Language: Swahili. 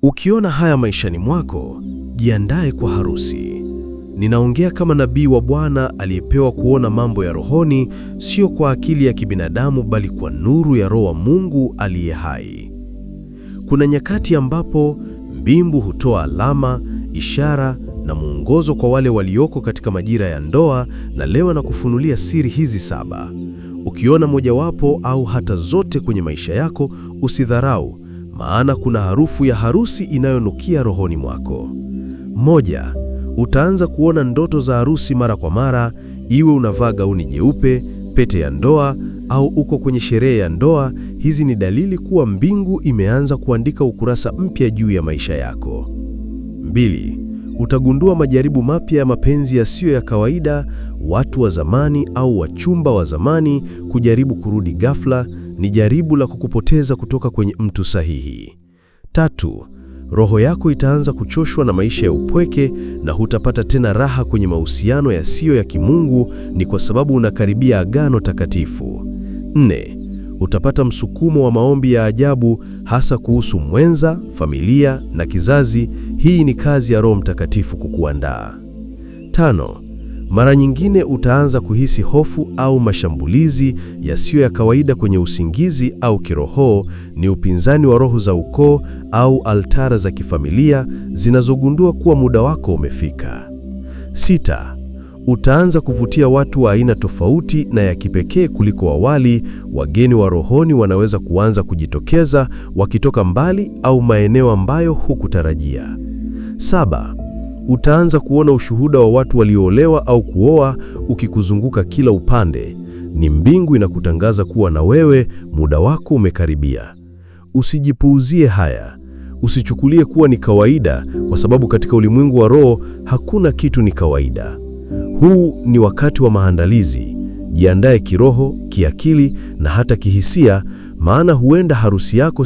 Ukiona haya maishani mwako, jiandae kwa harusi. Ninaongea kama nabii wa Bwana aliyepewa kuona mambo ya rohoni, sio kwa akili ya kibinadamu bali kwa nuru ya Roho wa Mungu aliye hai. Kuna nyakati ambapo mbingu hutoa alama, ishara na mwongozo kwa wale walioko katika majira ya ndoa, na leo nakufunulia siri hizi 7. Ukiona mojawapo au hata zote kwenye maisha yako, usidharau, maana kuna harufu ya harusi inayonukia rohoni mwako. 1. Utaanza kuona ndoto za harusi mara kwa mara, iwe unavaa gauni jeupe, pete ya ndoa au uko kwenye sherehe ya ndoa. Hizi ni dalili kuwa mbingu imeanza kuandika ukurasa mpya juu ya maisha yako. 2. Utagundua majaribu mapya ya mapenzi yasiyo ya kawaida, watu wa zamani au wachumba wa zamani kujaribu kurudi ghafla. Ni jaribu la kukupoteza kutoka kwenye mtu sahihi. 3. Roho yako itaanza kuchoshwa na maisha ya upweke na hutapata tena raha kwenye mahusiano yasiyo ya kimungu. Ni kwa sababu unakaribia agano takatifu. 4. Utapata msukumo wa maombi ya ajabu, hasa kuhusu mwenza, familia na kizazi. Hii ni kazi ya Roho Mtakatifu kukuandaa. 5. Mara nyingine utaanza kuhisi hofu au mashambulizi yasiyo ya kawaida kwenye usingizi au kiroho. Ni upinzani wa roho za ukoo au altara za kifamilia zinazogundua kuwa muda wako umefika. 6. Utaanza kuvutia watu wa aina tofauti na ya kipekee kuliko awali. Wageni wa rohoni wanaweza kuanza kujitokeza wakitoka mbali au maeneo ambayo hukutarajia. 7. Utaanza kuona ushuhuda wa watu walioolewa au kuoa ukikuzunguka kila upande. Ni mbingu inakutangaza kuwa na wewe muda wako umekaribia. Usijipuuzie haya. Usichukulie kuwa ni kawaida, kwa sababu katika ulimwengu wa roho hakuna kitu ni kawaida. Huu ni wakati wa maandalizi. Jiandae kiroho, kiakili na hata kihisia, maana huenda harusi yako